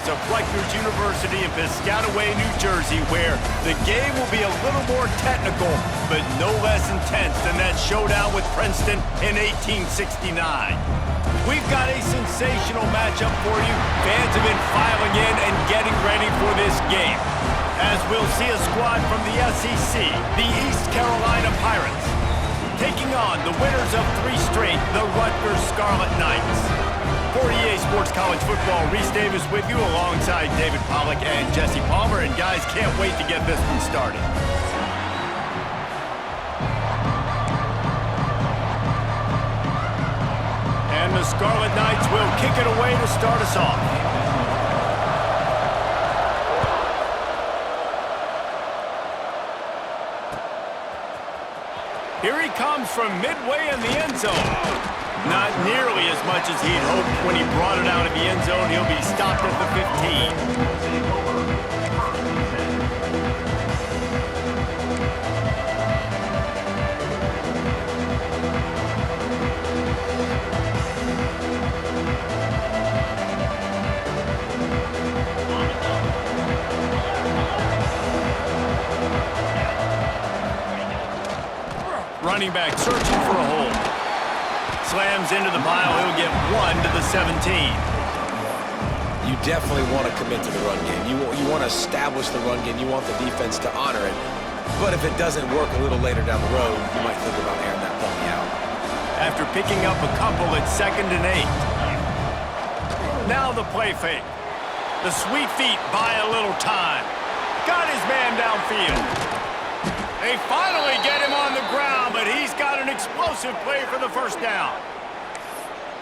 of Rutgers University in Piscataway, New Jersey, where the game will be a little more technical, but no less intense than that showdown with Princeton in 1869. We've got a sensational matchup for you. Fans have been filing in and getting ready for this game, as we'll see a squad from the SEC, the East Carolina Pirates, taking on the winners of 3 straight, the Rutgers Scarlet Knights. For EA Sports College Football, Reese Davis with you alongside David Pollack and Jesse Palmer. And guys, can't wait to get this one started. And the Scarlet Knights will kick it away to start us off. Here he comes from midway in the end zone. Not nearly as much as he'd hoped when he brought it out of the end zone. He'll be stopped at the 15. Running back searching for a hole. Slams into the pile. He'll get 1 to the 17. You definitely want to commit to the run game. You want to establish the run game. You want the defense to honor it. But if it doesn't work a little later down the road, you might think about airing that puppy out. After picking up a couple, it's 2nd and 8. Now the play fake. The sweet feet buy a little time. Got his man downfield. They finally get him on the ground, but he's got an explosive play for the first down.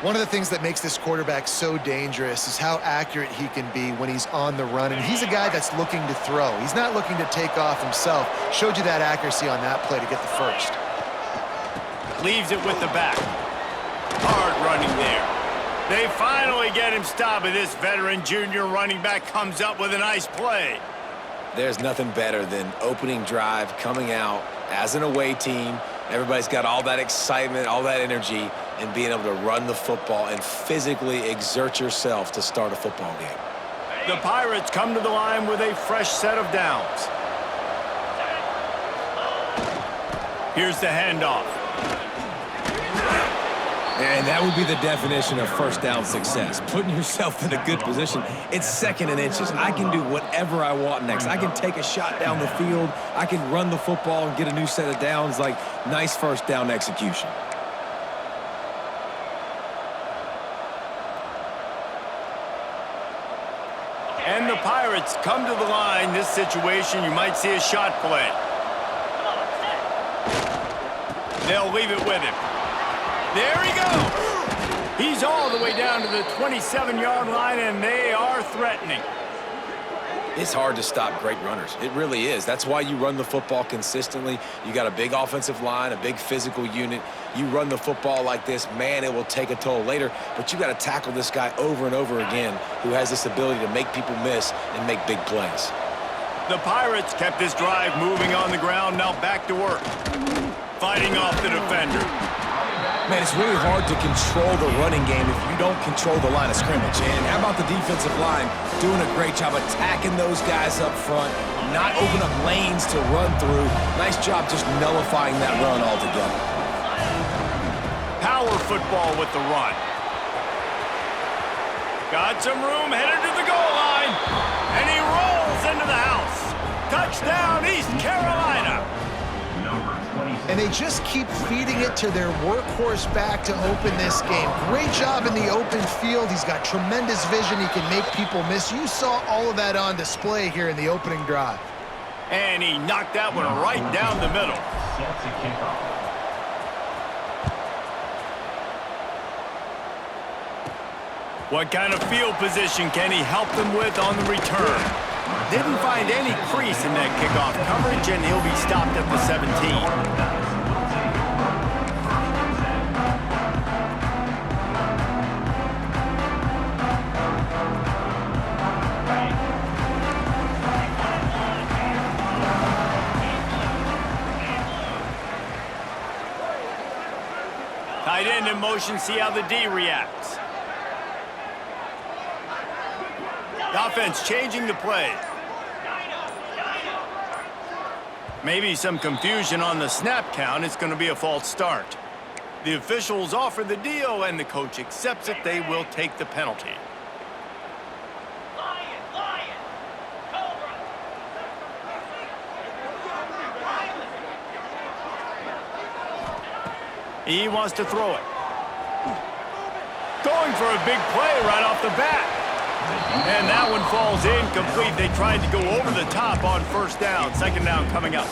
One of the things that makes this quarterback so dangerous is how accurate he can be when he's on the run. And he's a guy that's looking to throw. He's not looking to take off himself. Showed you that accuracy on that play to get the first. Leaves it with the back. Hard running there. They finally get him stopped, but this veteran junior running back comes up with a nice play. There's nothing better than opening drive, coming out as an away team. Everybody's got all that excitement, all that energy, and being able to run the football and physically exert yourself to start a football game. The Pirates come to the line with a fresh set of downs. Here's the handoff. And that would be the definition of first down success. Putting yourself in a good position. It's 2nd and inches. I can do whatever I want next. I can take a shot down the field. I can run the football and get a new set of downs. Like, nice first down execution. And the Pirates come to the line. This situation, you might see a shot play. They'll leave it with him. There he goes. He's all the way down to the 27-yard line, and they are threatening. It's hard to stop great runners. It really is. That's why you run the football consistently. You got a big offensive line, a big physical unit. You run the football like this, man, it will take a toll later. But you got to tackle this guy over and over again who has this ability to make people miss and make big plays. The Pirates kept this drive moving on the ground. Now back to work. Fighting off the defender. Man, it's really hard to control the running game if you don't control the line of scrimmage. And how about the defensive line doing a great job attacking those guys up front, not open up lanes to run through. Nice job just nullifying that run altogether. Power football with the run. Got some room, headed to the goal line, and he rolls into the house. Touchdown, East Carolina. And they just keep feeding it to their workhorse back to open this game. Great job in the open field. He's got tremendous vision. He can make people miss. You saw all of that on display here in the opening drive. And he knocked that one right down the middle. What kind of field position can he help them with on the return? Didn't find any crease in that kickoff coverage, and he'll be stopped at the 17. Tight end in motion, see how the D reacts. offense changing the play. Maybe some confusion on the snap count. It's going to be a false start. The officials offer the deal, and the coach accepts it. They will take the penalty. He wants to throw it. Going for a big play right off the bat. And that one falls incomplete. They tried to go over the top on first down. Second down coming up.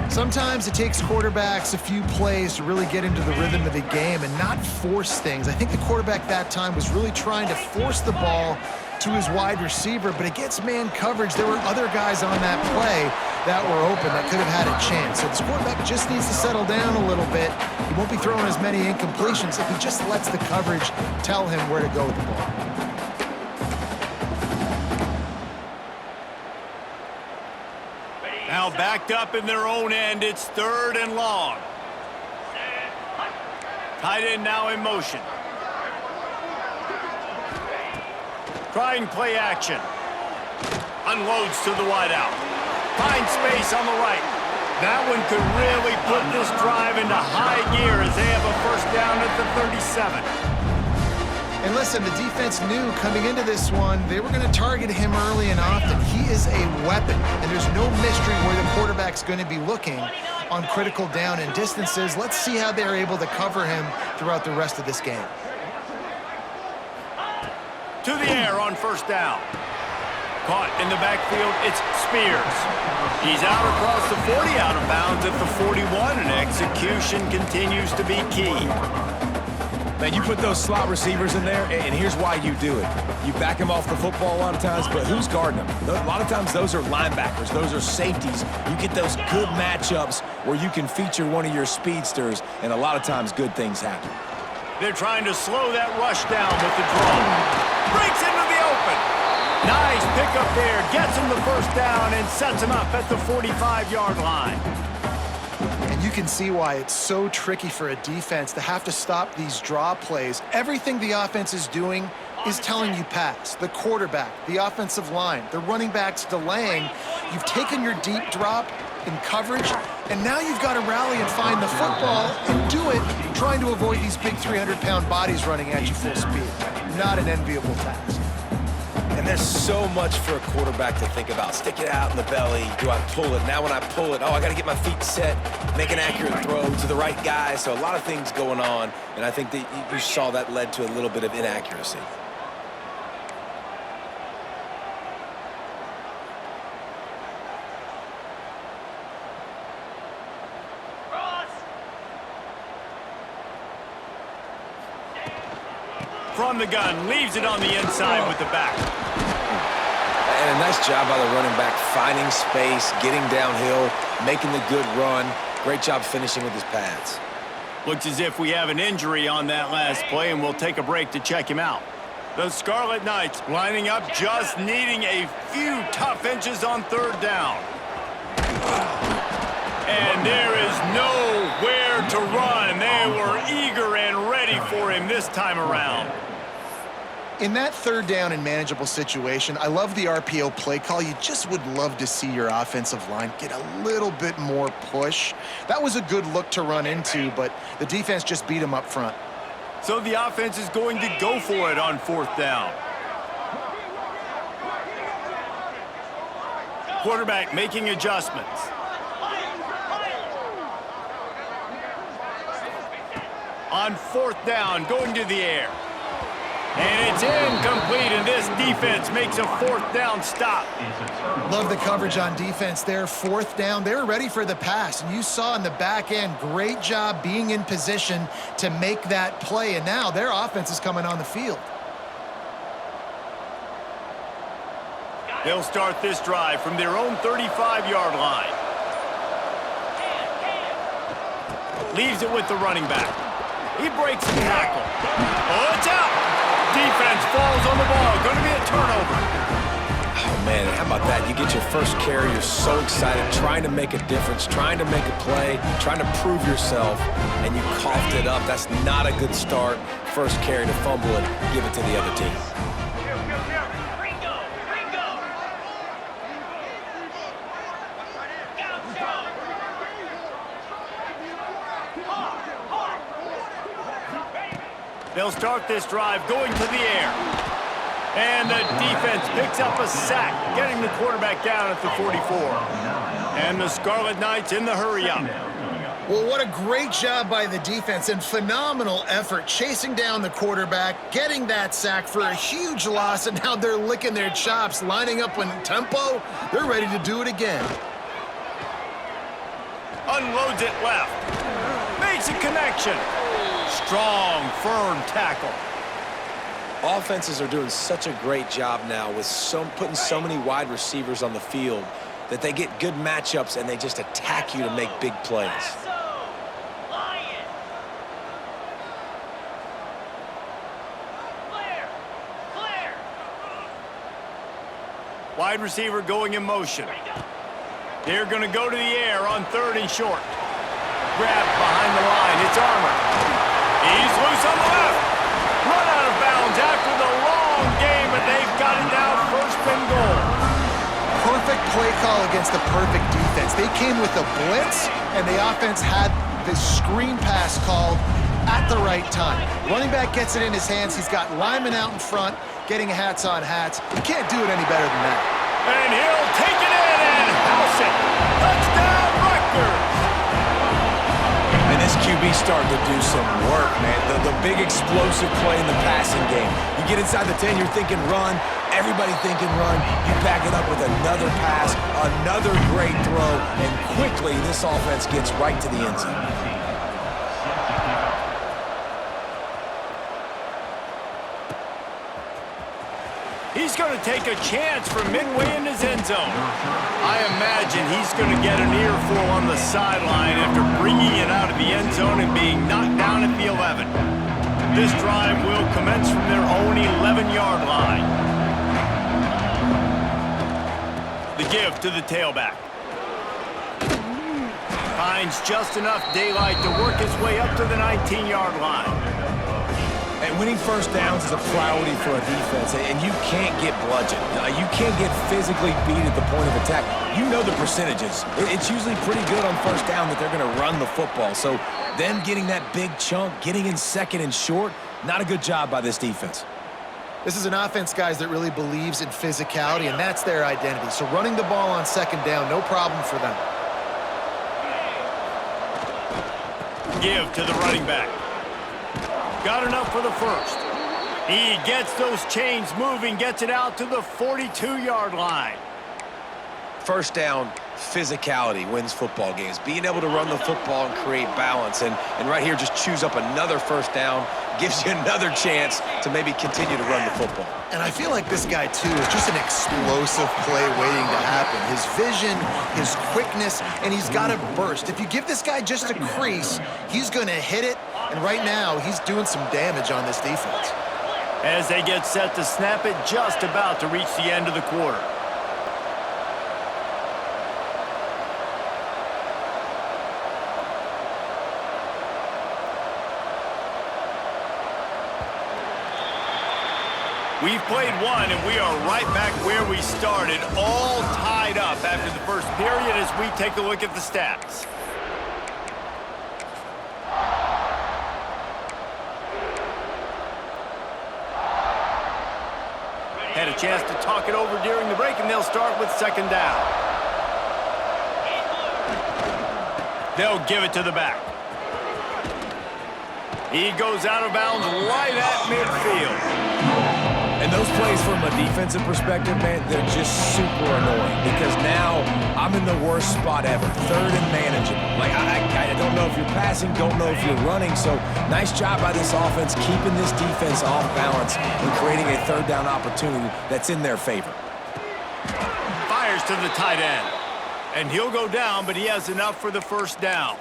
Sometimes it takes quarterbacks a few plays to really get into the rhythm of the game and not force things. I think the quarterback that time was really trying to force the ball to his wide receiver, but against man coverage, there were other guys on that play that were open that could have had a chance. So this quarterback just needs to settle down a little bit. He won't be throwing as many incompletions if he just lets the coverage tell him where to go with the ball. Now backed up in their own end, it's 3rd and long. Tight end now in motion. Trying play action. Unloads to the wideout. Finds space on the right. That one could really put this drive into high gear as they have a first down at the 37. And listen, the defense knew coming into this one, they were going to target him early and often. He is a weapon, and there's no mystery where the quarterback's going to be looking on critical down and distances. Let's see how they're able to cover him throughout the rest of this game. To the air on first down. Caught in the backfield, it's Spears. He's out across the 40, out of bounds at the 41, and execution continues to be key. Man, you put those slot receivers in there, and here's why you do it. You back them off the football a lot of times, but who's guarding them? A lot of times those are linebackers. Those are safeties. You get those good matchups where you can feature one of your speedsters, and a lot of times good things happen. They're trying to slow that rush down with the draw. Breaks into the open. Nice pickup there. Gets him the first down and sets him up at the 45-yard line. And you can see why it's so tricky for a defense to have to stop these draw plays. Everything the offense is doing is telling you pass. The quarterback, the offensive line, the running backs delaying. You've taken your deep drop in coverage, and now you've got to rally and find the football and do it trying to avoid these big 300-pound bodies running at you full speed. Not an enviable task. And there's so much for a quarterback to think about. Stick it out in the belly. Do I pull it? Now when I pull it, I got to get my feet set, make an accurate throw to the right guy. So a lot of things going on, and I think that you saw that led to a little bit of inaccuracy. From the gun, leaves it on the inside with the back. And a nice job by the running back, finding space, getting downhill, making the good run. Great job finishing with his pads. Looks as if we have an injury on that last play, and we'll take a break to check him out. The Scarlet Knights lining up, just needing a few tough inches on third down. And there is nowhere to run. They were eager and ready for him this time around. In that third down and manageable situation, I love the RPO play call. You just would love to see your offensive line get a little bit more push. That was a good look to run into, but the defense just beat him up front. So the offense is going to go for it on fourth down. Quarterback making adjustments. On fourth down, going to the air. And it's incomplete, and this defense makes a fourth down stop. Love the coverage on defense there. Fourth down, they were ready for the pass. And you saw in the back end, great job being in position to make that play. And now their offense is coming on the field. They'll start this drive from their own 35-yard line. Leaves it with the running back. He breaks the tackle. Oh, it's out. Defense falls on the ball. Going to be a turnover. Oh, man, how about that? You get your first carry. You're so excited, trying to make a difference, trying to make a play, trying to prove yourself, and you coughed it up. That's not a good start. First carry to fumble it, give it to the other team. They'll start this drive going to the air. And the defense picks up a sack, getting the quarterback down at the 44. And the Scarlet Knights in the hurry-up. Well, what a great job by the defense and phenomenal effort chasing down the quarterback, getting that sack for a huge loss, and now they're licking their chops, lining up in tempo. They're ready to do it again. Unloads it left. Makes a connection. Strong, firm tackle. Offenses are doing such a great job now with putting so many wide receivers on the field that they get good matchups and they just attack you to make big plays. Wide receiver going in motion. They're going to go to the air on 3rd and short. Grabbed behind the line. It's Armour. He's loose on the left. Run out of bounds after the long game, but they've got it down 1st and goal. Perfect play call against the perfect defense. They came with a blitz, and the offense had this screen pass called at the right time. Running back gets it in his hands. He's got linemen out in front, getting hats on hats. You can't do it any better than that. And he'll take it in and house it. Touchdown, Rutgers. And this QB starting to do some work, man. The big explosive play in the passing game. You get inside the 10, you're thinking run. Everybody thinking run. You back it up with another pass, another great throw, and quickly this offense gets right to the end zone. He's going to take a chance from midway in his end zone. I imagine he's going to get an earful on the sideline after bringing it out of the end zone and being knocked down at the 11. This drive will commence from their own 11-yard line. The give to the tailback. Finds just enough daylight to work his way up to the 19-yard line. And winning first downs is a priority for a defense, and you can't get bludgeoned. You can't get physically beat at the point of attack. You know the percentages. It's usually pretty good on first down that they're going to run the football. So them getting that big chunk, getting in 2nd and short, not a good job by this defense. This is an offense, guys, that really believes in physicality, and that's their identity. So running the ball on 2nd down, no problem for them. Give to the running back. Got enough for the 1st. He gets those chains moving, gets it out to the 42-yard line. First down, physicality wins football games. Being able to run the football and create balance. And right here, just choose up another first down, gives you another chance to maybe continue to run the football. And I feel like this guy, too, is just an explosive play waiting to happen. His vision, his quickness, and he's got a burst. If you give this guy just a crease, he's going to hit it. And right now, he's doing some damage on this defense. As they get set to snap it, just about to reach the end of the quarter. We've played one, and we are right back where we started, all tied up after the first period as we take a look at the stats. Had a chance to talk it over during the break, and they'll start with 2nd down. They'll give it to the back. He goes out of bounds right at midfield. And those plays from a defensive perspective, man, they're just super annoying because now I'm in the worst spot ever, 3rd and manageable. Like, I don't know if you're passing, don't know if you're running, so nice job by this offense keeping this defense off balance and creating a 3rd down opportunity that's in their favor. Fires to the tight end. And he'll go down, but he has enough for the 1st down.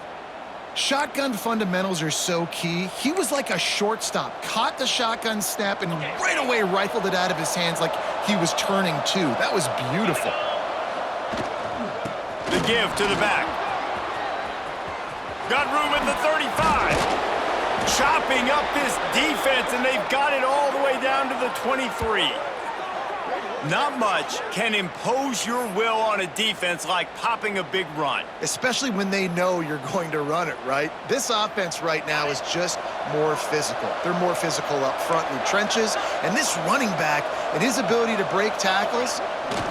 Shotgun fundamentals are so key. He was like a shortstop, caught the shotgun snap, and right away rifled it out of his hands like he was turning two. That was beautiful. The give to the back. Got room at the 35. Chopping up this defense, and they've got it all the way down to the 23. Not much can impose your will on a defense like popping a big run. Especially when they know you're going to run it, right? This offense right now is just more physical. They're more physical up front in the trenches, and this running back and his ability to break tackles,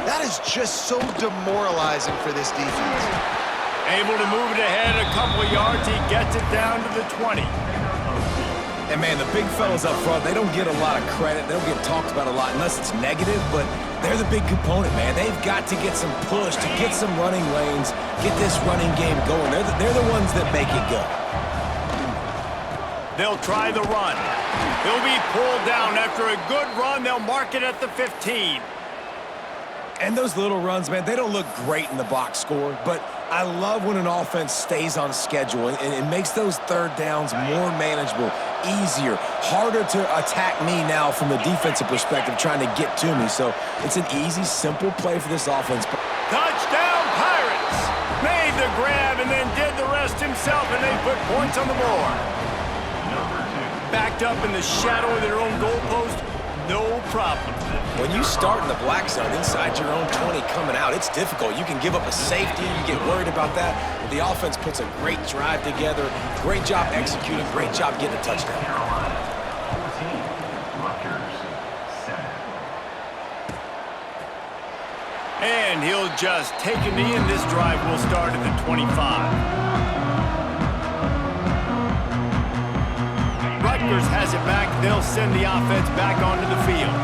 that is just so demoralizing for this defense. Able to move it ahead a couple of yards, he gets it down to the 20. And, man, the big fellas up front, they don't get a lot of credit. They don't get talked about a lot unless it's negative, but they're the big component, man. They've got to get some push, to get some running lanes, get this running game going. They're the ones that make it go. They'll try the run. He'll be pulled down. After a good run, they'll mark it at the 15. And those little runs, man, they don't look great in the box score, but I love when an offense stays on schedule and it makes those third downs more manageable, easier, harder to attack me now from the defensive perspective trying to get to me. So it's an easy, simple play for this offense. Touchdown, Pirates! Made the grab and then did the rest himself, and they put points on the board. Backed up in the shadow of their own goalpost, no problem. When you start in the black zone inside your own 20 coming out, it's difficult. You can give up a safety. You get worried about that. But the offense puts a great drive together. Great job executing. Great job getting a touchdown. And he'll just take a knee, and this drive will start at the 25. Rutgers has it back. They'll send the offense back onto the field.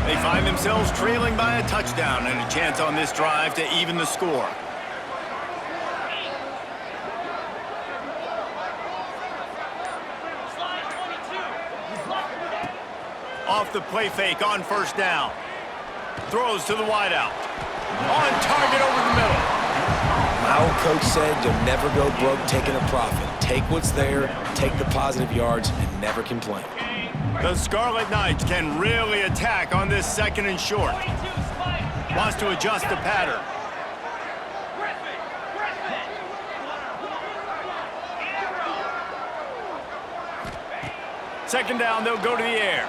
They find themselves trailing by a touchdown and a chance on this drive to even the score. Off the play fake on first down. Throws to the wideout. On target over the middle. My old coach said you'll never go broke taking a profit. Take what's there, take the positive yards, and never complain. The Scarlet Knights can really attack on this second and short. Wants to adjust the pattern. Second down, they'll go to the air.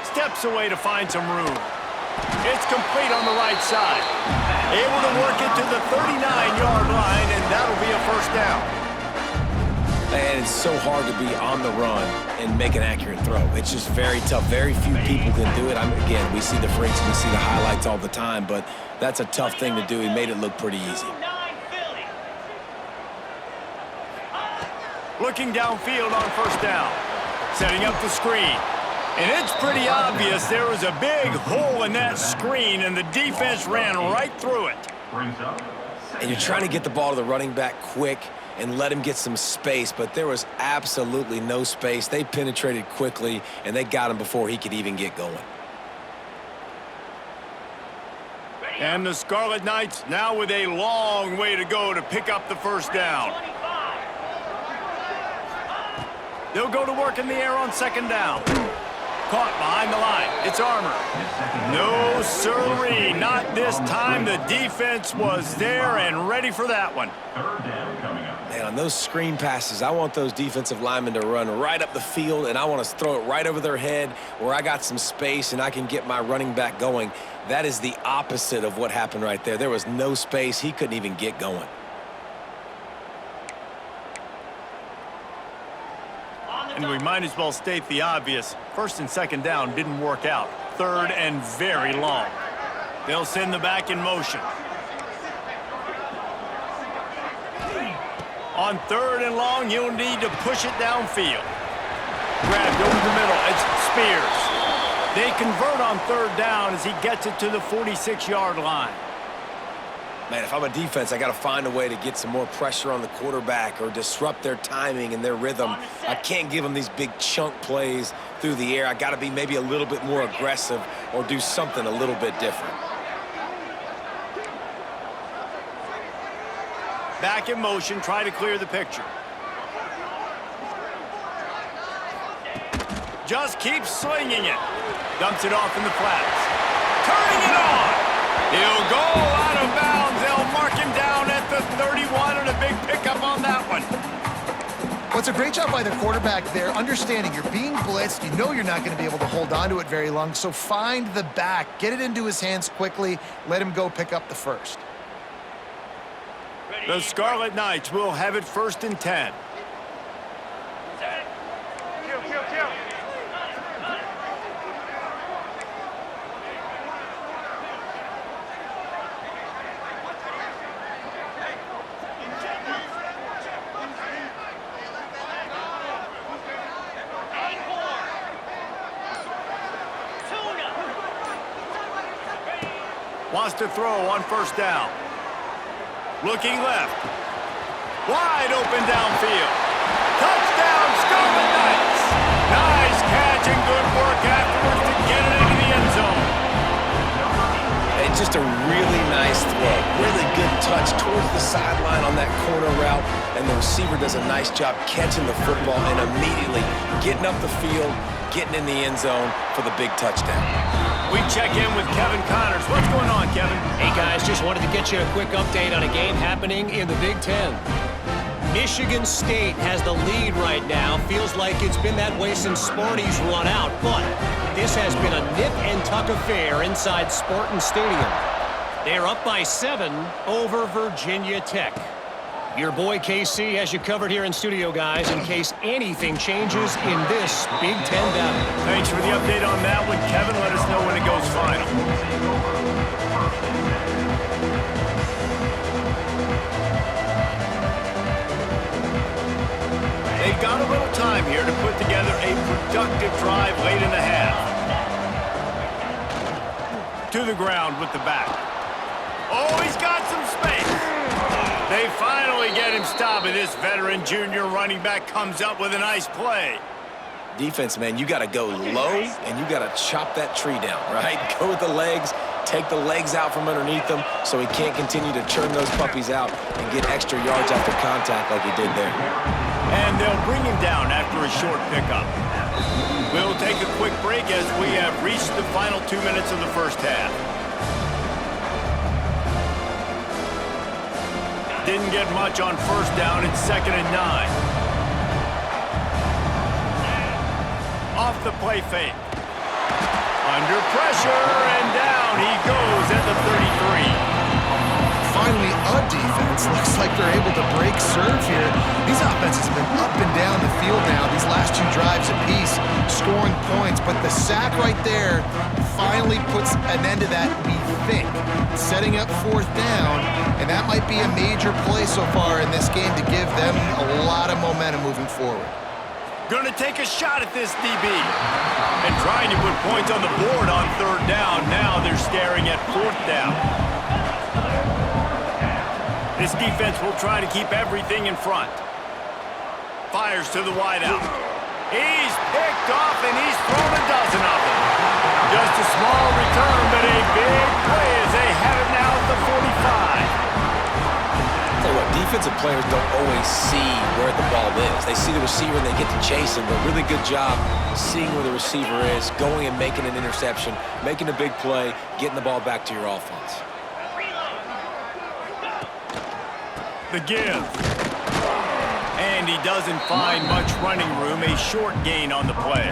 Steps away to find some room. It's complete on the right side. Able to work it to the 39-yard line, and that'll be a first down. And it's so hard to be on the run and make an accurate throw. It's just very tough. Very few people can do it. Again, we see the freaks, we see the highlights all the time, but that's a tough thing to do. He made it look pretty easy. Looking downfield on first down. Setting up the screen. And it's pretty obvious there was a big hole in that screen, and the defense ran right through it. And you're trying to get the ball to the running back quick and let him get some space, but there was absolutely no space. They penetrated quickly, and they got him before he could even get going. And the Scarlet Knights now with a long way to go to pick up the first down. They'll go to work in the air on second down. Caught behind the line. It's Armour. No sirree, not this time. The defense was there and ready for that one. Man, on those screen passes, I want those defensive linemen to run right up the field, and I want to throw it right over their head where I got some space and I can get my running back going. That is the opposite of what happened right there. There was no space. He couldn't even get going. And we might as well state the obvious. First and second down didn't work out. Third and very long. They'll send the back in motion. On third and long, you'll need to push it downfield. Grabbed over the middle. It's Spears. They convert on third down as he gets it to the 46-yard line. Man, if I'm a defense, I got to find a way to get some more pressure on the quarterback or disrupt their timing and their rhythm. I can't give them these big chunk plays through the air. I got to be maybe a little bit more aggressive or do something a little bit different. Back in motion, try to clear the picture. Just keeps slinging it. Dumps it off in the flats. Turning it on. He'll go out of bounds. They'll mark him down at the 31 and a big pickup on that one. Well, it's a great job by the quarterback there, understanding you're being blitzed. You know you're not going to be able to hold on to it very long, so find the back. Get it into his hands quickly. Let him go pick up the first. The Scarlet Knights will have it 1st and 10. Wants to throw on 1st down. Looking left. Wide open downfield. Touchdown, Scarlet Knights. Nice catch and good work afterwards to get it into the end zone. It's just a really nice throw. Really good touch towards the sideline on that corner route, and the receiver does a nice job catching the football and immediately getting up the field, getting in the end zone for the big touchdown. We check in with Kevin Connors. What's going on, Kevin? Hey, guys, just wanted to get you a quick update on a game happening in the Big Ten. Michigan State has the lead right now. Feels like it's been that way since Sparty's run out, but this has been a nip-and-tuck affair inside Spartan Stadium. They're up by 7 over Virginia Tech. Your boy KC has you covered here in studio, guys, in case anything changes in this Big Ten battle. Thanks for the update on that one, Kevin. Let us know when it goes final. They've got a little time here to put together a productive drive late in the half. To the ground with the back. Oh, he's got some space. They finally get him stopped, and this veteran junior running back comes up with a nice play. Defense, man, you got to go low, and you got to chop that tree down, right? Go with the legs, take the legs out from underneath him so he can't continue to churn those puppies out and get extra yards after contact like he did there. And they'll bring him down after a short pickup. We'll take a quick break as we have reached the final 2 minutes of the first half. Didn't get much on 1st down. It's 2nd and 9. Off the play fake. Under pressure, and down he goes at the 33. Finally, a defense. Looks like they're able to break serve here. These offenses have been up and down the field now, these last 2 drives apiece, scoring points. But the sack right there finally puts an end to that, we think. Setting up 4th down, and that might be a major play so far in this game to give them a lot of momentum moving forward. Gonna take a shot at this DB. And trying to put points on the board on 3rd down. Now they're staring at 4th down. This defense will try to keep everything in front. Fires to the wideout. He's picked off, and he's thrown a dozen of them. Just a small return, but a big play as they have it now at the 45. Tell you what, defensive players don't always see where the ball is. They see the receiver and they get to chase him, but really good job seeing where the receiver is, going and making an interception, making a big play, getting the ball back to your offense. The give. And he doesn't find much running room. A short gain on the play.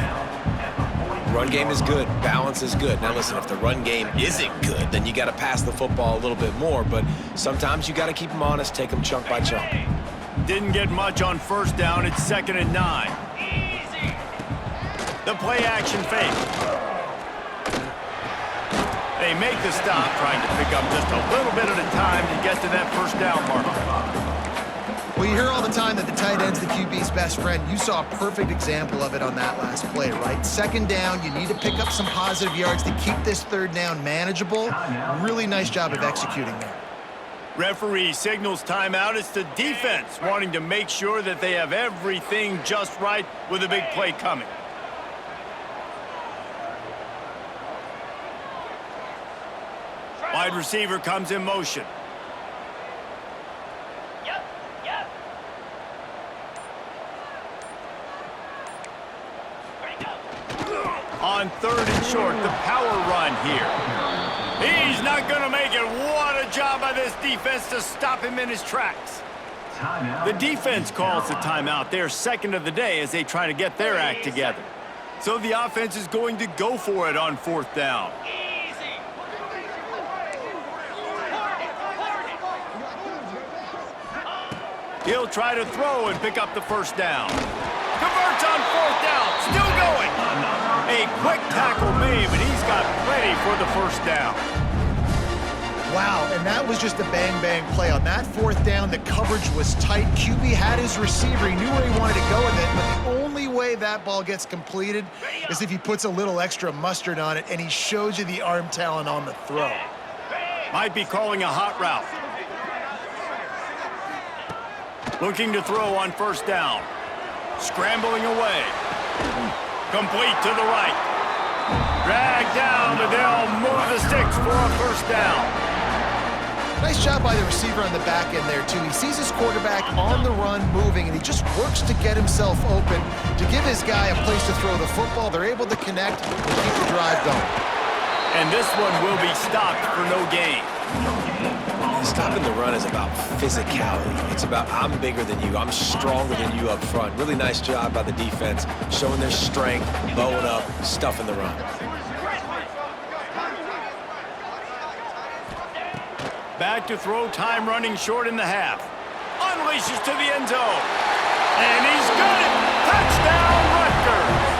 Run game is good. Balance is good. Now listen, if the run game isn't good, then you got to pass the football a little bit more. But sometimes you got to keep them honest, take them chunk by chunk. Didn't get much on 1st down. It's 2nd and 9. The play action fake. They make the stop, trying to pick up just a little bit at a time to get to that 1st down marker. Well, you hear all the time that the tight end's the QB's best friend. You saw a perfect example of it on that last play, right? 2nd down, you need to pick up some positive yards to keep this 3rd down manageable. Really nice job of executing there. Referee signals timeout. It's the defense wanting to make sure that they have everything just right with a big play coming. Wide receiver comes in motion. On 3rd and short, the power run here. He's not going to make it. What a job by this defense to stop him in his tracks. The defense calls the timeout. They're second of the day as they try to get their act together. So the offense is going to go for it on 4th down. He'll try to throw and pick up the 1st down. Converts on 4th down. Still going. A quick tackle made, but he's got plenty for the 1st down. Wow, and that was just a bang-bang play. On that 4th down, the coverage was tight. QB had his receiver. He knew where he wanted to go with it, but the only way that ball gets completed is if he puts a little extra mustard on it, and he shows you the arm talent on the throw. Might be calling a hot route. Looking to throw on 1st down. Scrambling away. Complete to the right. Drag down, but they'll move the sticks for a 1st down. Nice job by the receiver on the back end there, too. He sees his quarterback on the run moving, and he just works to get himself open to give his guy a place to throw the football. They're able to connect and keep the drive going. And this one will be stopped for no gain. Stopping the run is about physicality. It's about I'm bigger than you, I'm stronger than you up front. Really nice job by the defense, showing their strength, bowing up, stuffing the run. Back to throw, time running short in the half. Unleashes to the end zone. And he's got it! Touchdown, Rutgers!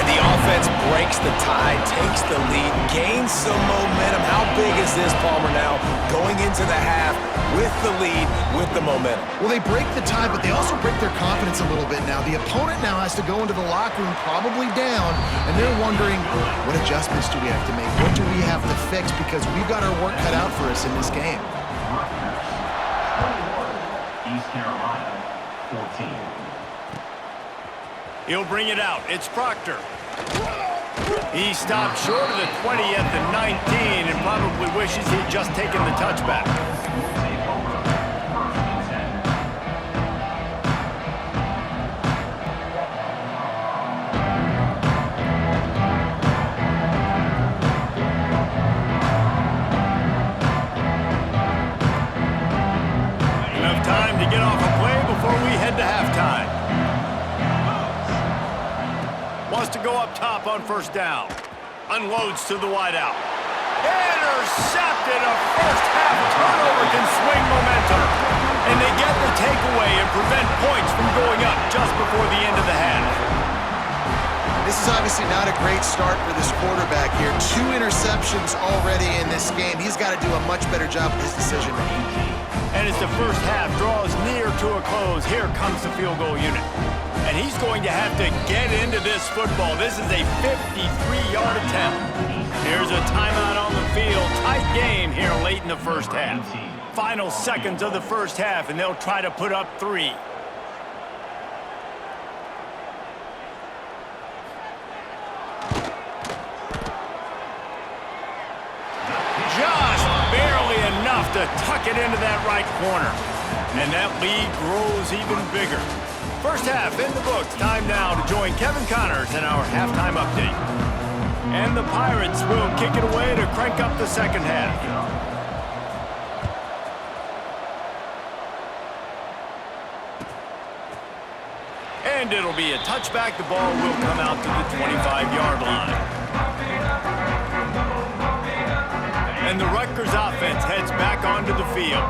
And the offense breaks the tie, takes the lead, gains some momentum. How big is this, Palmer, now? Going into the half with the lead, with the momentum. Well, they break the tie, but they also break their confidence a little bit now. The opponent now has to go into the locker room probably down, and they're wondering, what adjustments do we have to make? What do we have to fix? Because we've got our work cut out for us in this game. East Carolina, 14. He'll bring it out. It's Proctor. He stopped short of the 20th and 19 and probably wishes he'd just taken the touchback. Enough time to get off a play before we head to halftime. Wants to go up top on 1st down. Unloads to the wideout. Intercepted. A first-half turnover can swing momentum. And they get the takeaway and prevent points from going up just before the end of the half. This is obviously not a great start for this quarterback here. 2 interceptions already in this game. He's got to do a much better job with his decision-making. And as the first half draws near to a close, here comes the field goal unit. And he's going to have to get into this football. This is a 53-yard attempt. Here's a timeout on the field. Tight game here late in the first half. Final seconds of the first half, and they'll try to put up 3. Just barely enough to tuck it into that right corner. And that lead grows even bigger. First half in the books. Time now to join Kevin Connors in our halftime update. And the Pirates will kick it away to crank up the second half. And it'll be a touchback. The ball will come out to the 25-yard line. And the Rutgers offense heads back onto the field.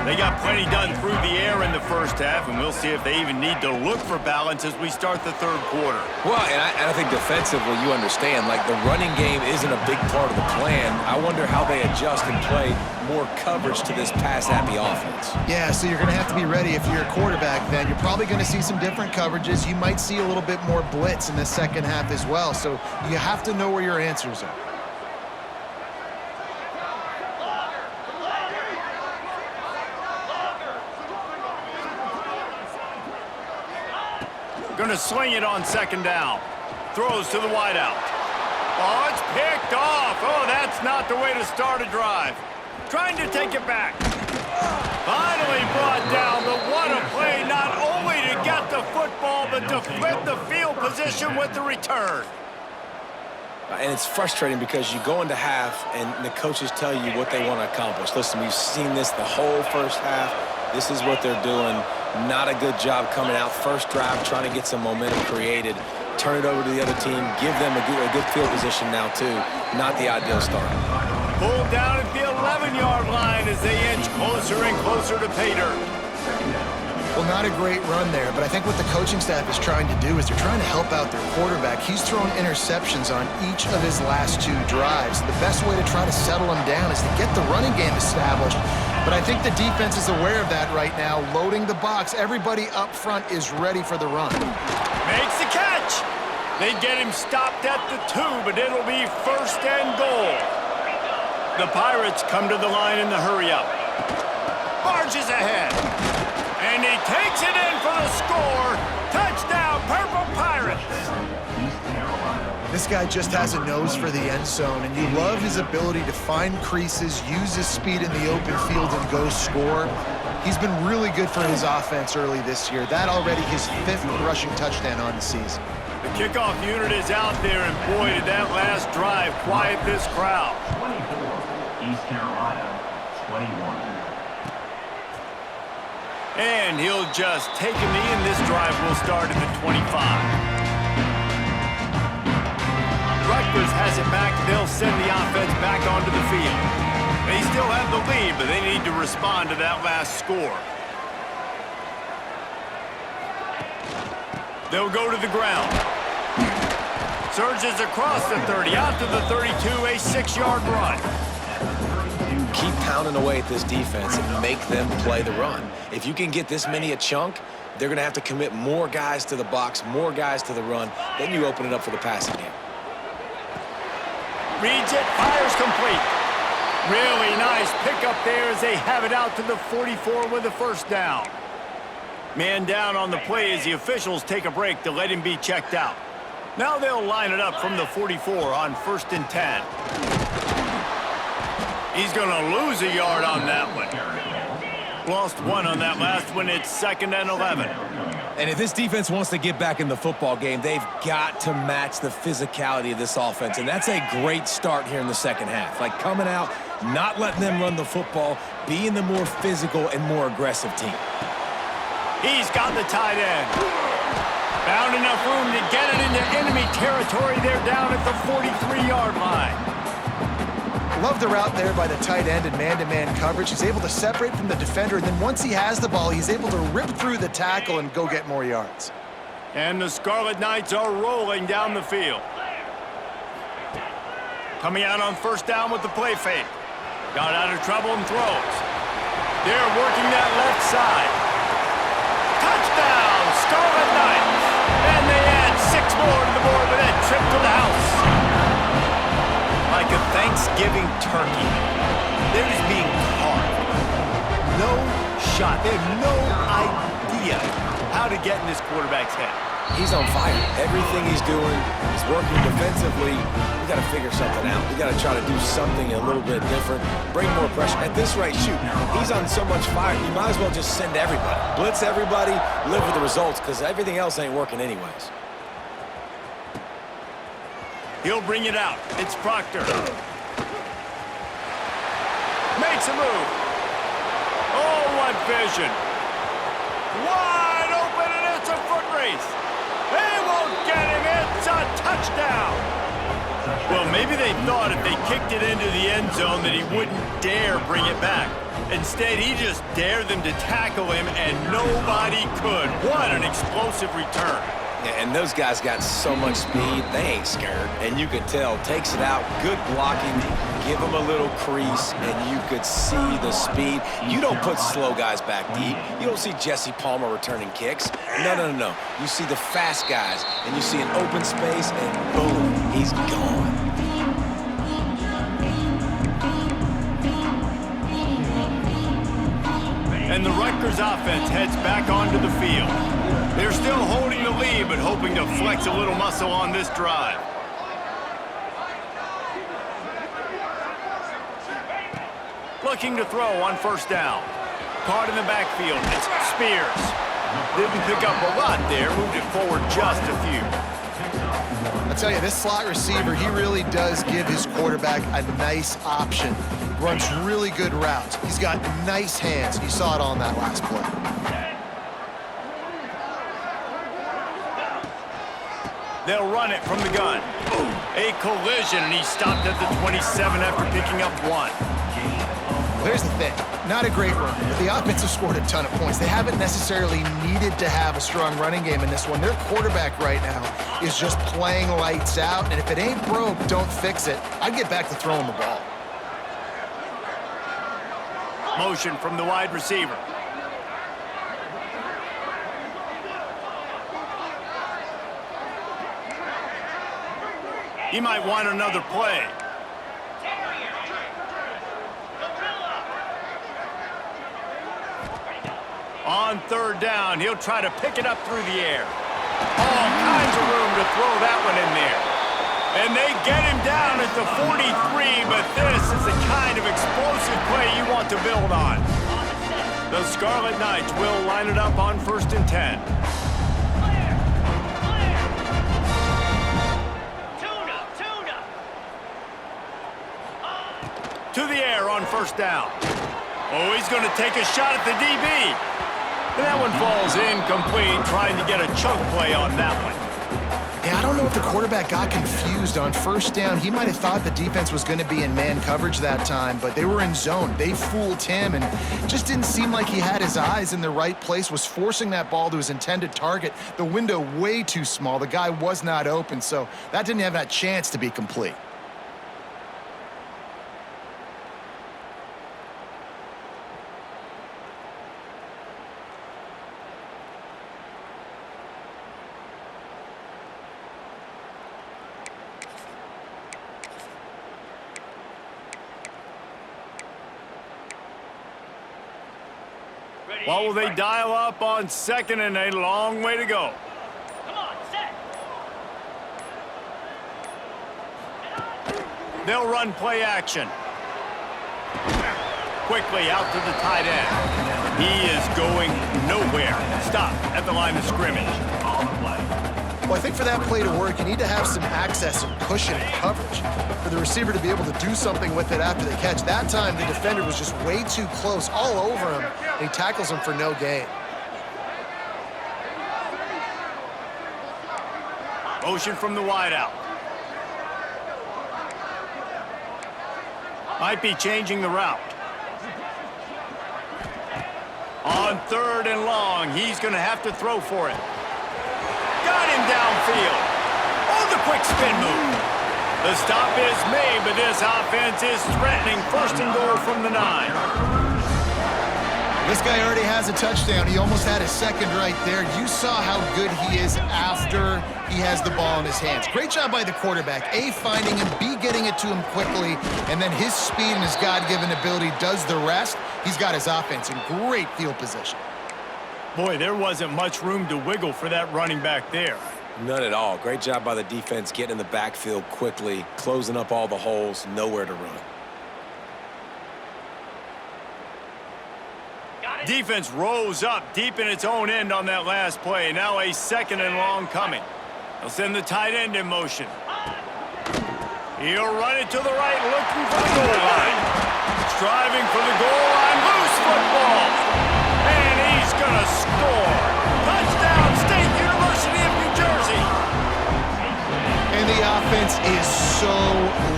They got plenty done through the air in the first half, and we'll see if they even need to look for balance as we start the third quarter. Well, and I think defensively, you understand, like the running game isn't a big part of the plan. I wonder how they adjust and play more coverage to this pass-happy offense. Yeah, so you're going to have to be ready if you're a quarterback then. You're probably going to see some different coverages. You might see a little bit more blitz in the second half as well, so you have to know where your answers are. Going to sling it on second down. Throws to the wideout. Oh, it's picked off. Oh, that's not the way to start a drive. Trying to take it back. Finally brought down, but what a play, not only to get the football, but to flip the field position with the return. And it's frustrating because you go into half and the coaches tell you what they want to accomplish. Listen, we've seen this the whole first half. This is what they're doing. Not a good job coming out first drive, trying to get some momentum created. Turn it over to the other team. Give them a good field position now, too. Not the ideal start. Pulled down at the 11-yard line as they inch closer and closer to pay dirt. Well, not a great run there, but I think what the coaching staff is trying to do is they're trying to help out their quarterback. He's thrown interceptions on each of his last 2 drives. The best way to try to settle him down is to get the running game established. But I think the defense is aware of that right now, loading the box. Everybody up front is ready for the run. Makes the catch. They get him stopped at the 2, but it'll be first and goal. The Pirates come to the line in the hurry-up. Barges ahead. And he takes it in for the score. Touchdown, Purple Pirates. This guy just has a nose for the end zone, and you love his ability to find creases, use his speed in the open field, and go score. He's been really good for his offense early this year. That already his 5th rushing touchdown on the season. The kickoff unit is out there, and boy, did that last drive quiet this crowd. 24, East Carolina, 21. And he'll just take a knee, and this drive will start at the 25. Rutgers has it back. They'll send the offense back onto the field. They still have the lead, but they need to respond to that last score. They'll go to the ground. Surges across the 30, out to the 32, a 6-yard run. Keep pounding away at this defense and make them play the run. If you can get this many a chunk, they're going to have to commit more guys to the box, more guys to the run. Then you open it up for the passing game. Reads it, fires complete. Really nice pickup there as they have it out to the 44 with a first down. Man down on the play as the officials take a break to let him be checked out. Now they'll line it up from the 44 on 1st and 10. He's going to lose a yard on that one. Lost 1 on that last one. It's 2nd and 11. And if this defense wants to get back in the football game, they've got to match the physicality of this offense. And that's a great start here in the second half. Like coming out, not letting them run the football, being the more physical and more aggressive team. He's got the tight end. Found enough room to get it into enemy territory. They're down at the 43-yard line. Love the route there by the tight end and man-to-man coverage. He's able to separate from the defender, and then once he has the ball, he's able to rip through the tackle and go get more yards. And the Scarlet Knights are rolling down the field. Coming out on 1st down with the play fake. Got out of trouble and throws. They're working that left side. Touchdown, Scarlet Knights! And they add 6 more to the board with that trip to the house. Like a Thanksgiving turkey. They're just being caught. No shot. They have no idea how to get in this quarterback's head. He's on fire. Everything he's doing is working defensively. We got to figure something out. We got to try to do something a little bit different. Bring more pressure. At this rate, shoot, he's on so much fire. You might as well just send everybody. Blitz everybody, live with the results, because everything else ain't working anyways. He'll bring it out. It's Proctor. Makes a move. Oh, what vision. Wide open, and it's a foot race. They won't get him. It's a touchdown. Well, maybe they thought if they kicked it into the end zone that he wouldn't dare bring it back. Instead, he just dared them to tackle him, and nobody could. What an explosive return. And those guys got so much speed, they ain't scared. And you could tell, takes it out, good blocking, give them a little crease, and you could see the speed. You don't put slow guys back deep. You don't see Jesse Palmer returning kicks. No. You see the fast guys, and you see an open space, and boom, he's gone. And the Rutgers offense heads back onto the field. They're still holding the lead, but hoping to flex a little muscle on this drive. Looking to throw on 1st down. Caught in the backfield. It's Spears. Didn't pick up a lot there. Moved it forward just a few. I'll tell you, this slot receiver, he really does give his quarterback a nice option. Runs really good routes. He's got nice hands. You saw it on that last play. They'll run it from the gun. A collision, and he stopped at the 27 after picking up 1. Here's the thing. Not a great run, but the offense has scored a ton of points. They haven't necessarily needed to have a strong running game in this one. Their quarterback right now is just playing lights out, and if it ain't broke, don't fix it. I'd get back to throwing the ball. Motion from the wide receiver. He might want another play. On 3rd down, he'll try to pick it up through the air. All kinds of room to throw that one in there. And they get him down at the 43, but this is the kind of explosive play you want to build on. The Scarlet Knights will line it up on 1st and 10. To the air on 1st down. Oh, he's going to take a shot at the DB. And that one falls incomplete, trying to get a chunk play on that one. Yeah, I don't know if the quarterback got confused on 1st down. He might have thought the defense was going to be in man coverage that time, but they were in zone. They fooled him, and just didn't seem like he had his eyes in the right place, was forcing that ball to his intended target. The window way too small. The guy was not open, so that didn't have that chance to be complete. What will they dial up on 2nd and a long way to go? Come on, set. They'll run play action. Quickly out to the tight end. He is going nowhere. Stop at the line of scrimmage. On the play. Well, I think for that play to work, you need to have some access and cushion and coverage for the receiver to be able to do something with it after the catch. That time, the defender was just way too close, all over him, and he tackles him for no gain. Motion from the wideout. Might be changing the route. On 3rd and long, he's going to have to throw for it. Got him downfield. Oh, the quick spin move. The stop is made, but this offense is threatening 1st and goal from the 9. This guy already has a touchdown. He almost had his 2nd right there. You saw how good he is after he has the ball in his hands. Great job by the quarterback. A, finding him, B, getting it to him quickly, and then his speed and his God-given ability does the rest. He's got his offense in great field position. Boy, there wasn't much room to wiggle for that running back there. None at all. Great job by the defense getting in the backfield quickly, closing up all the holes, nowhere to run. Defense rose up deep in its own end on that last play. Now a 2nd and long coming. They'll send the tight end in motion. He'll run it to the right, looking for the goal line. Striving for the goal line, loose football. And he's going to score. Touchdown, State University of New Jersey. And the offense is so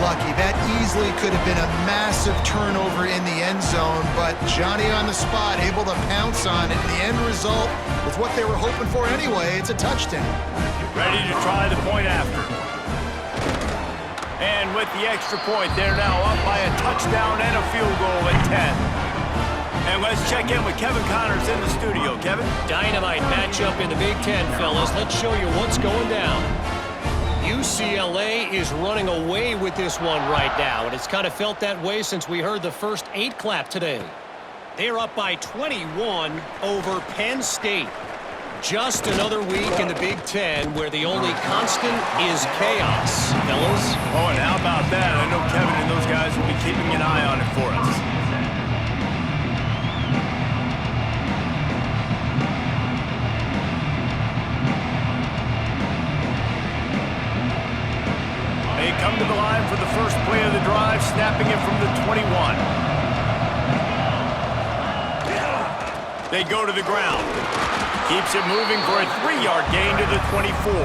lucky. That easily could have been a massive turnover in the end zone, but Johnny on the spot, able to pounce on it. And the end result, with what they were hoping for anyway, it's a touchdown. Ready to try the point after. And with the extra point, they're now up by a touchdown and a field goal at 10. And let's check in with Kevin Connors in the studio. Kevin? Dynamite matchup in the Big Ten, fellas. Let's show you what's going down. UCLA is running away with this one right now, and it's kind of felt that way since we heard the first 8 clap today. They're up by 21 over Penn State. Just another week in the Big Ten where the only constant is chaos, fellas. Oh, and how about that? I know Kevin and those guys will be keeping an eye on it for us. They come to the line for the first play of the drive, snapping it from the 21. They go to the ground. Keeps it moving for a 3-yard gain to the 24.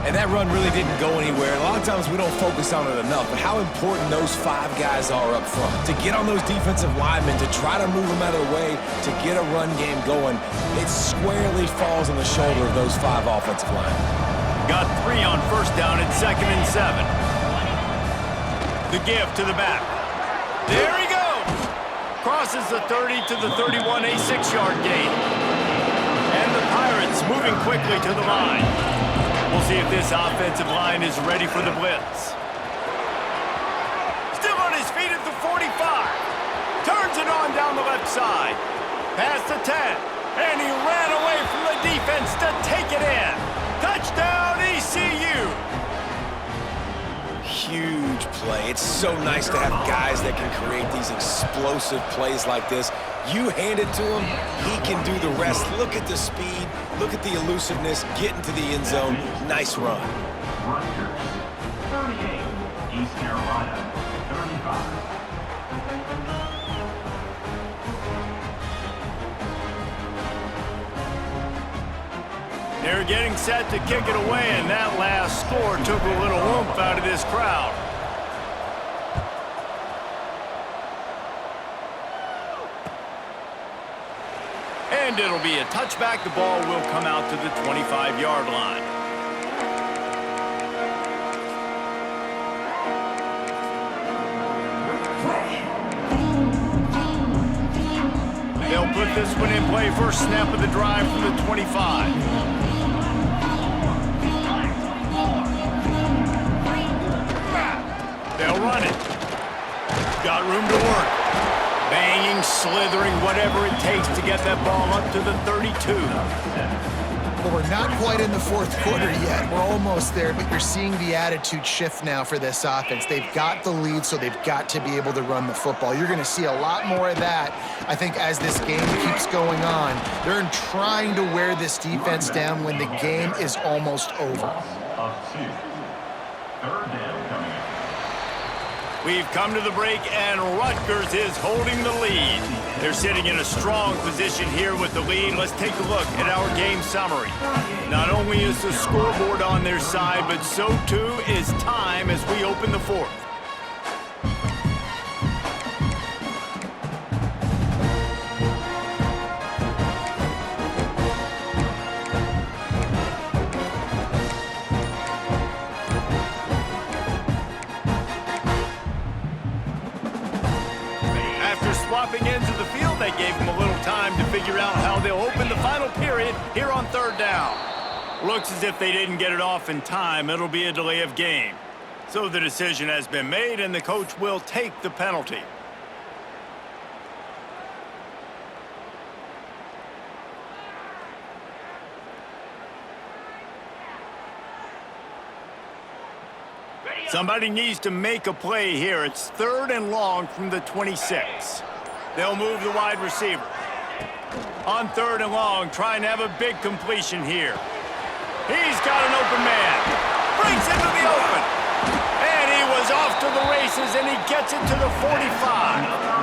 And that run really didn't go anywhere. A lot of times we don't focus on it enough, but how important those 5 guys are up front. To get on those defensive linemen, to try to move them out of the way, to get a run game going, it squarely falls on the shoulder of those 5 offensive linemen. Got 3 on first down at 2nd and 7. The give to the back. There he goes. Crosses the 30 to the 31, a 6-yard gain. And the Pirates moving quickly to the line. We'll see if this offensive line is ready for the blitz. Still on his feet at the 45. Turns it on down the left side. Past the 10. And he ran away from the defense to take it in. Touchdown, ECU. Huge play. It's so nice to have guys that can create these explosive plays like this. You hand it to him, he can do the rest. Look at the speed, look at the elusiveness, get into the end zone. Nice run. Rutgers, 38. East Carolina, 35. They're getting set to kick it away, and that last score took a little oomph out of this crowd. And it'll be a touchback. The ball will come out to the 25-yard line. They'll put this one in play. First snap of the drive from the 25. They'll run it. Got room to work. Banging, slithering, whatever it takes to get that ball up to the 32. Well, we're not quite in the fourth quarter yet. We're almost there, but you're seeing the attitude shift now for this offense. They've got the lead, so they've got to be able to run the football. You're going to see a lot more of that, I think, as this game keeps going on. They're trying to wear this defense down when the game is almost over. Of 2. Third down coming up. We've come to the break, and Rutgers is holding the lead. They're sitting in a strong position here with the lead. Let's take a look at our game summary. Not only is the scoreboard on their side, but so too is time as we open the fourth. Swapping ends of the field, they gave them a little time to figure out how they'll open the final period here on third down. Looks as if they didn't get it off in time. It'll be a delay of game. So the decision has been made, and the coach will take the penalty. Somebody needs to make a play here. It's 3rd and long from the 26. They'll move the wide receiver. On 3rd and long, trying to have a big completion here. He's got an open man. Breaks into the open. And he was off to the races, and he gets it to the 45.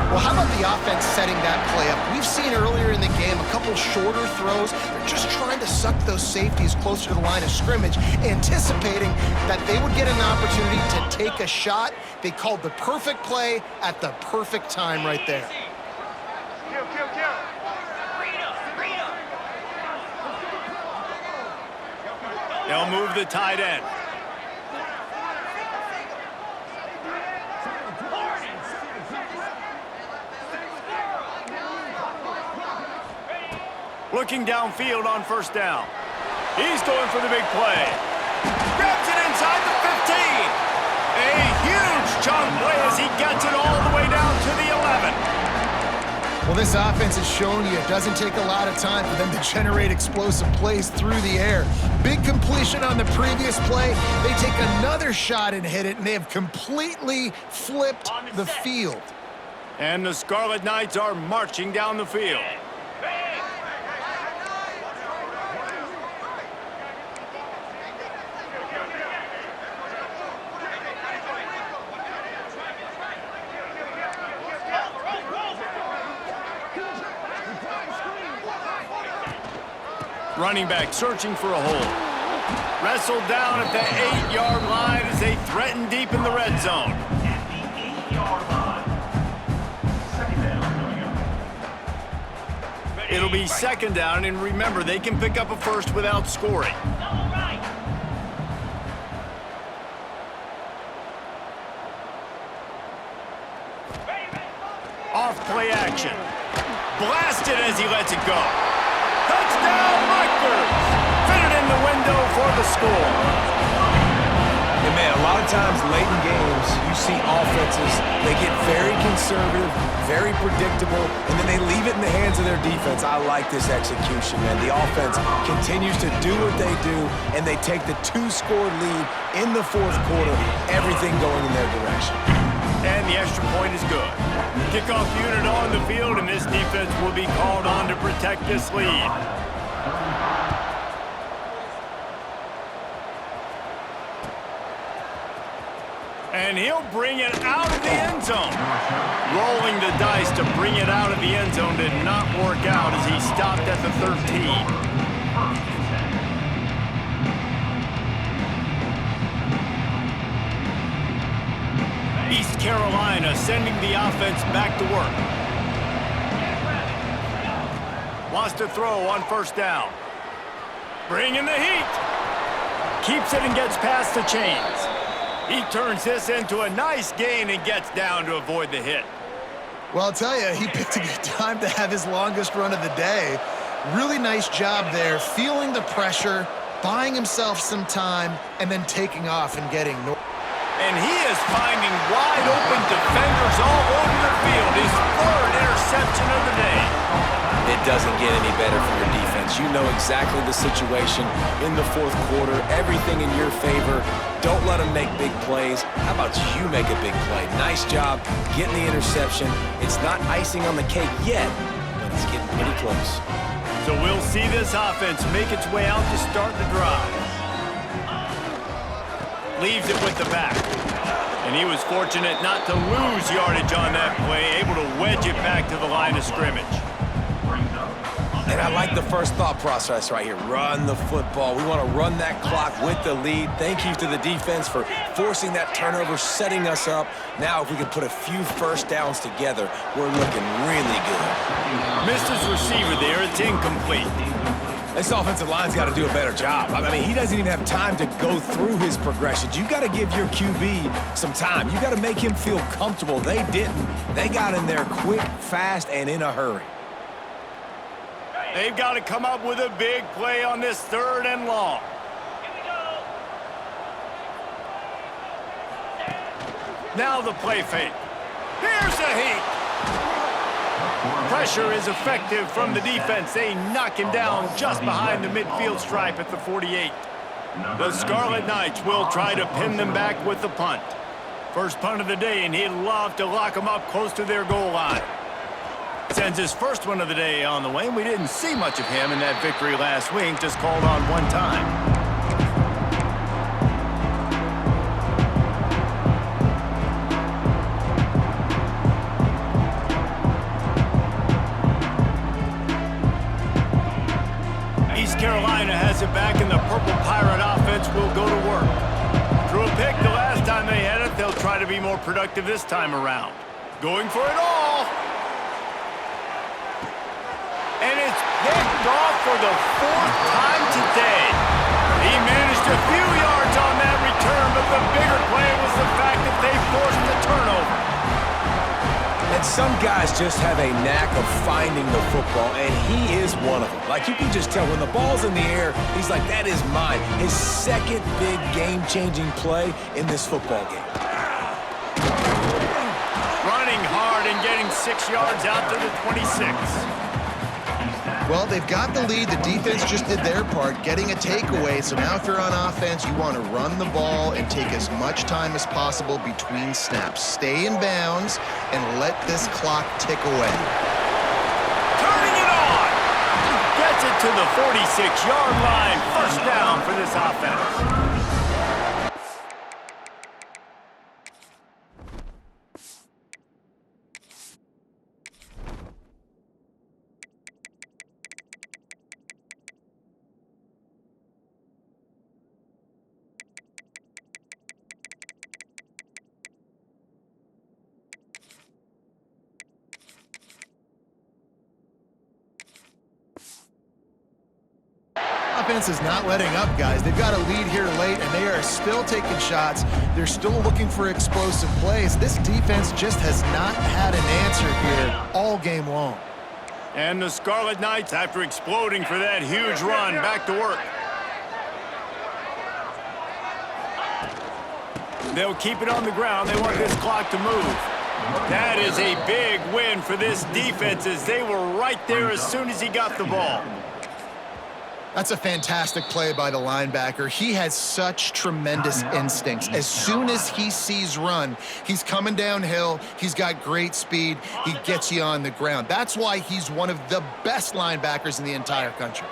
Well, how about the offense setting that play up? We've seen earlier in the game a couple shorter throws. They're just trying to suck those safeties closer to the line of scrimmage, anticipating that they would get an opportunity to take a shot. They called the perfect play at the perfect time right there. They'll move the tight end. Looking downfield on first down. He's going for the big play. Grabs it inside the 15. A huge chunk play as he gets it all the way down to the 11. Well, this offense has shown you it doesn't take a lot of time for them to generate explosive plays through the air. Big completion on the previous play. They take another shot and hit it, and they have completely flipped the field. And the Scarlet Knights are marching down the field. Running back searching for a hole. Wrestled down at the 8-yard line as they threaten deep in the red zone. At the 8-yard line. Second down coming up. It'll be second down, and remember, they can pick up a first without scoring. Off play action. Blasted as he lets it go. Touchdown, Rutgers! Fitted in the window for the score. And man, a lot of times late in games, you see offenses, they get very conservative, very predictable, and then they leave it in the hands of their defense. I like this execution, man. The offense continues to do what they do, and they take the 2-score lead in the fourth quarter, everything going in their direction. And the extra point is good. Kickoff unit on the field, and this defense will be called on to protect this lead. And he'll bring it out of the end zone. Rolling the dice to bring it out of the end zone did not work out as he stopped at the 13. East Carolina sending the offense back to work. Wants to throw on first down. Bringing the heat. Keeps it and gets past the chains. He turns this into a nice gain and gets down to avoid the hit. Well, I'll tell you, he picked a good time to have his longest run of the day. Really nice job there, feeling the pressure, buying himself some time, and then taking off and getting north. And he is finding wide open defenders all over the field. His third interception of the day. It doesn't get any better for your defense. You know exactly the situation in the fourth quarter. Everything in your favor. Don't let them make big plays. How about you make a big play? Nice job getting the interception. It's not icing on the cake yet, but it's getting pretty close. So we'll see this offense make its way out to start the drive. Leaves it with the back. And he was fortunate not to lose yardage on that play, able to wedge it back to the line of scrimmage. And I like the first thought process right here. Run the football. We want to run that clock with the lead. Thank you to the defense for forcing that turnover, setting us up. Now if we can put a few first downs together, we're looking really good. Missed his receiver there. It's incomplete. This offensive line's got to do a better job. I mean, he doesn't even have time to go through his progressions. You got to give your QB some time. You got to make him feel comfortable. They didn't. They got in there quick, fast, and in a hurry. They've got to come up with a big play on this third and long. Now the play fake. Here's the heat. Pressure is effective from the defense. They knock him down just behind the midfield stripe at the 48. The Scarlet Knights will try to pin them back with the punt. First punt of the day, and he'd love to lock them up close to their goal line. Sends his first one of the day on the way. We didn't see much of him in that victory last week, just called on one time. East Carolina has it back, and the Purple Pirate offense will go to work. Threw a pick the last time they had it. They'll try to be more productive this time around. Going for it all. And it's picked off for the fourth time today. He managed a few yards on that return, but the bigger play was the fact that they forced the turnover. And some guys just have a knack of finding the football, and he is one of them. Like, you can just tell when the ball's in the air, he's like, that is mine. His second big game-changing play in this football game. Running hard and getting 6 yards out to the 26. Well, they've got the lead. The defense just did their part, getting a takeaway. So now if you're on offense, you want to run the ball and take as much time as possible between snaps. Stay in bounds and let this clock tick away. Turning it on. Gets it to the 46-yard line. First down for this offense. offense is not letting up, guys. They've got a lead here late, and they are still taking shots. They're still looking for explosive plays. This defense just has not had an answer here all game long. And the Scarlet Knights, after exploding for that huge run, back to work. They'll keep it on the ground. They want this clock to move. That is a big win for this defense, as they were right there as soon as he got the ball. That's a fantastic play by the linebacker. He has such tremendous instincts. As soon as he sees run, he's coming downhill. He's got great speed. He gets you on the ground. That's why he's one of the best linebackers in the entire country.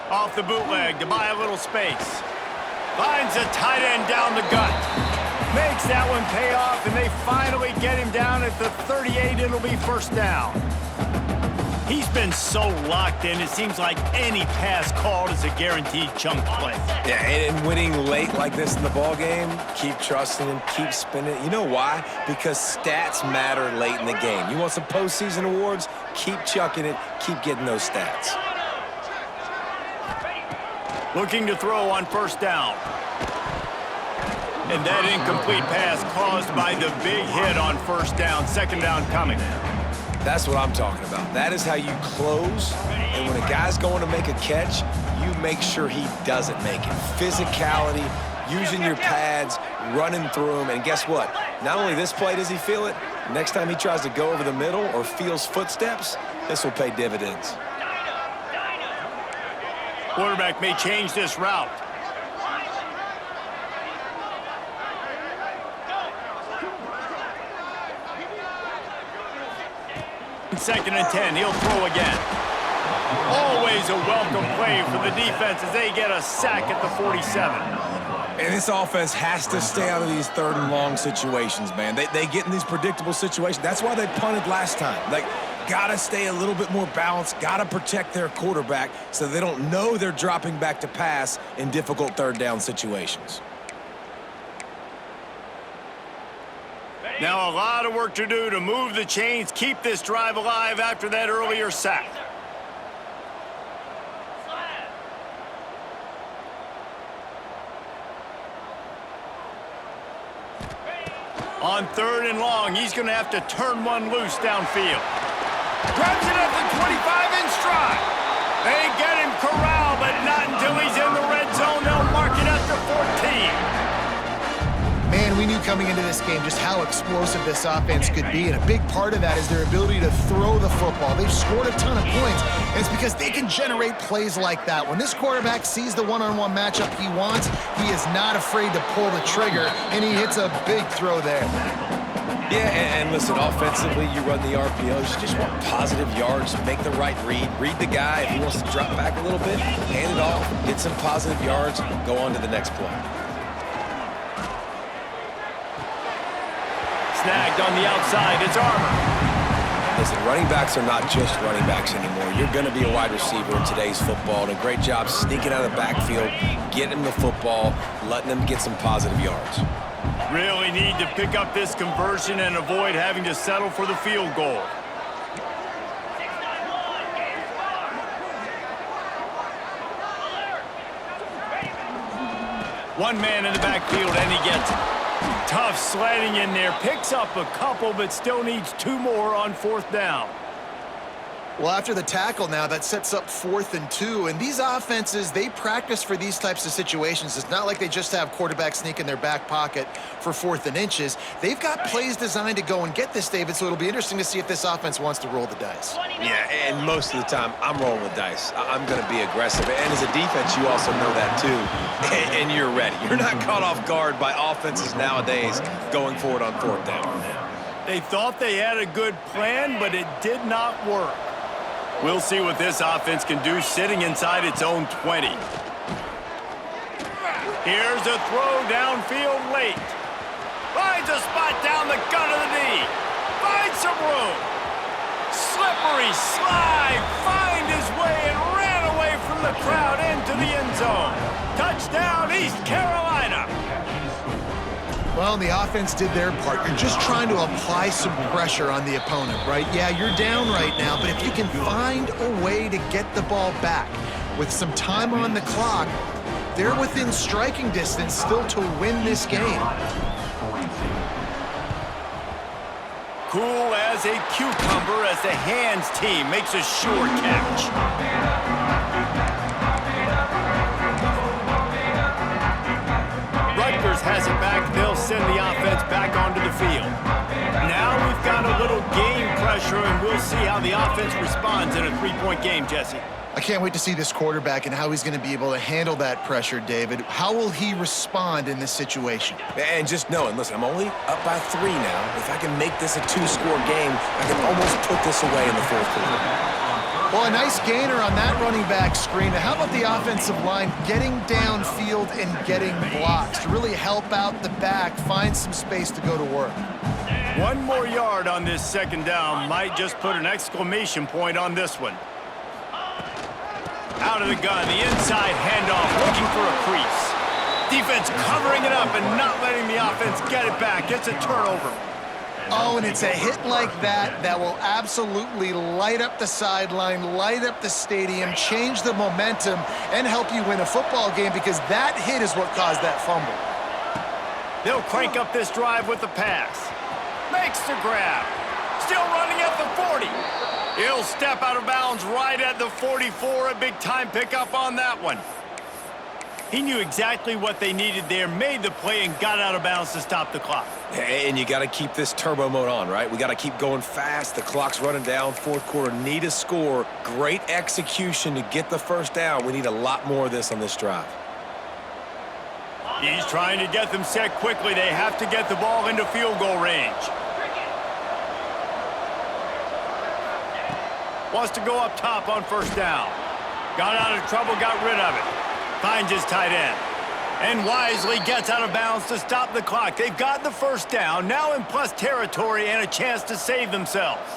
Off the bootleg to buy a little space. Finds a tight end down the gut. Makes that one pay off, and they finally get him down at the 38. It'll be first down. He's been so locked in, it seems like any pass called is a guaranteed chunk play. Yeah, and winning late like this in the ball game, keep trusting him, keep spinning. You know why? Because stats matter late in the game. You want some postseason awards? Keep chucking it, keep getting those stats. Looking to throw on first down. And that incomplete pass caused by the big hit on first down. Second down coming. That's what I'm talking about. That is how you close. And when a guy's going to make a catch, you make sure he doesn't make it. Physicality, using your pads, running through him. And guess what? Not only this play does he feel it, next time he tries to go over the middle or feels footsteps, this will pay dividends. Quarterback may change this route. Second and 10, he'll throw again. Always a welcome play for the defense as they get a sack at the 47. And this offense has to stay out of these third and long situations, man. They get in these predictable situations. That's why they punted last time. Like, gotta stay a little bit more balanced, gotta protect their quarterback so they don't know they're dropping back to pass in difficult third down situations. Now a lot of work to do to move the chains, keep this drive alive after that earlier sack. On third and long, he's going to have to turn one loose downfield. Grabs it at the 25 in stride. They get him corralled, but not until he's in the red zone. They'll mark it at the 14. Man, we knew coming into this game just how explosive this offense could be, and a big part of that is their ability to throw the football. They've scored a ton of points, and it's because they can generate plays like that. When this quarterback sees the one-on-one matchup he wants, he is not afraid to pull the trigger, and he hits a big throw there. Yeah, and listen, offensively, you run the RPOs. You just want positive yards, make the right read the guy. If he wants to drop back a little bit, hand it off, get some positive yards, go on to the next play. Snagged on the outside, it's Armour. Listen, running backs are not just running backs anymore. You're going to be a wide receiver in today's football, and a great job sneaking out of the backfield, getting him the football, letting him get some positive yards. Really need to pick up this conversion and avoid having to settle for the field goal. One man in the backfield, and he gets it. Tough sledding in there, picks up a couple, but still needs two more on fourth down. Well, after the tackle now, that sets up 4th and 2. And these offenses, they practice for these types of situations. It's not like they just have quarterback sneak in their back pocket for 4th and inches. They've got plays designed to go and get this, David, so it'll be interesting to see if this offense wants to roll the dice. Yeah, and most of the time, I'm rolling the dice. I'm going to be aggressive. And as a defense, you also know that, too. And you're ready. You're not caught off guard by offenses nowadays going forward on 4th down. They thought they had a good plan, but it did not work. We'll see what this offense can do sitting inside its own 20. Here's a throw downfield late. Finds a spot down the gut of the knee. Finds some room. Slippery slide. Find his way and ran away from the crowd into the end zone. Touchdown, East Carolina. Well, the offense did their part. You're just trying to apply some pressure on the opponent, right? Yeah, you're down right now, but if you can find a way to get the ball back with some time on the clock, they're within striking distance still to win this game. Cool as a cucumber as the hands team makes a sure catch. Rutgers has it back. They'll send the offense back onto the field. Now we've got a little game pressure, and we'll see how the offense responds in a three-point game, Jesse. I can't wait to see this quarterback and how he's going to be able to handle that pressure, David. How will he respond in this situation? And just knowing, listen, I'm only up by 3 now. If I can make this a 2-score game, I can almost put this away in the fourth quarter. Well, a nice gainer on that running back screen. How about the offensive line getting downfield and getting blocks to really help out the back, find some space to go to work? 1 more yard on this second down might just put an exclamation point on this one. Out of the gun, the inside handoff, looking for a crease. Defense covering it up and not letting the offense get it back. It's a turnover. Oh, and it's a hit like that that will absolutely light up the sideline, light up the stadium, change the momentum, and help you win a football game because that hit is what caused that fumble. They'll crank up this drive with the pass. Makes the grab. Still running at the 40. He'll step out of bounds right at the 44. A big-time pickup on that one. He knew exactly what they needed there, made the play, and got out of bounds to stop the clock. And you got to keep this turbo mode on, right? We got to keep going fast. The clock's running down. Fourth quarter, need a score. Great execution to get the first down. We need a lot more of this on this drive. He's trying to get them set quickly. They have to get the ball into field goal range. Wants to go up top on first down. Got out of trouble, got rid of it. Finds his tight end. And wisely gets out of bounds to stop the clock. They've got the first down, now in plus territory and a chance to save themselves.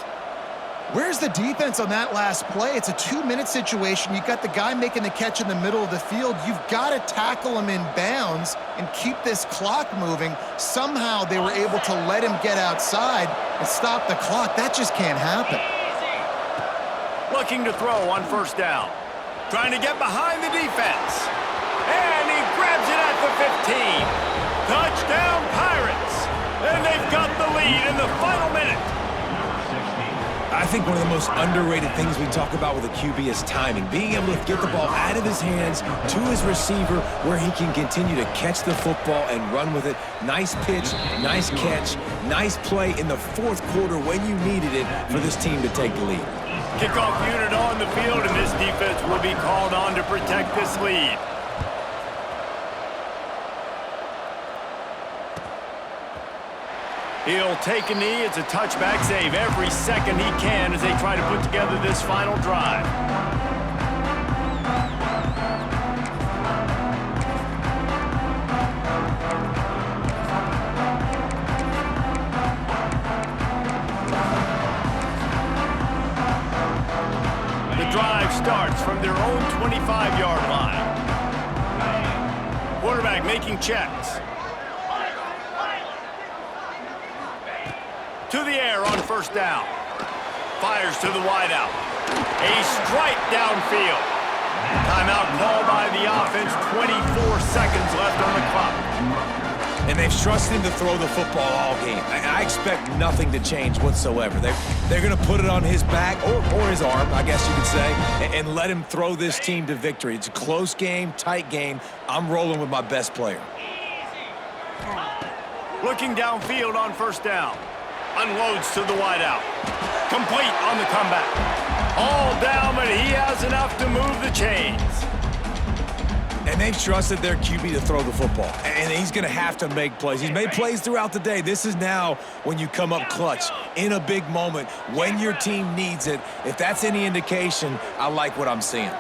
Where's the defense on that last play? It's a 2-minute situation. You've got the guy making the catch in the middle of the field. You've got to tackle him in bounds and keep this clock moving. Somehow they were able to let him get outside and stop the clock. That just can't happen. Looking to throw on first down. Trying to get behind the defense. And he grabs it at the 15. Touchdown, Pirates. And they've got the lead in the final minute. I think one of the most underrated things we talk about with a QB is timing. Being able to get the ball out of his hands to his receiver where he can continue to catch the football and run with it. Nice pitch, nice catch, nice play in the fourth quarter when you needed it for this team to take the lead. Kickoff unit on the field, and this defense will be called on to protect this lead. He'll take a knee. It's a touchback save every second he can as they try to put together this final drive. The drive starts from their own 25-yard line. Quarterback making checks. To the air on first down. Fires to the wideout. A strike downfield. Timeout called by the offense. 24 seconds left on the clock. And they've trusted him to throw the football all game. I expect nothing to change whatsoever. They're going to put it on his back, or his arm, I guess you could say, and let him throw this team to victory. It's a close game, tight game. I'm rolling with my best player. Looking downfield on first down. Unloads to the wideout. Complete on the comeback. All down, but he has enough to move the chains. And they've trusted their QB to throw the football. And he's going to have to make plays. He's made plays throughout the day. This is now when you come up clutch in a big moment when your team needs it. If that's any indication, I like what I'm seeing.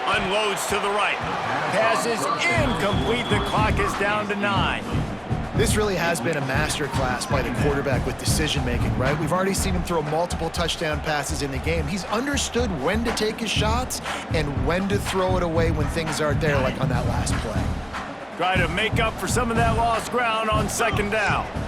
Unloads to the right. Pass is incomplete. The clock is down to 9. This really has been a masterclass by the quarterback with decision-making, right? We've already seen him throw multiple touchdown passes in the game. He's understood when to take his shots and when to throw it away when things aren't there, like on that last play. Try to make up for some of that lost ground on second down.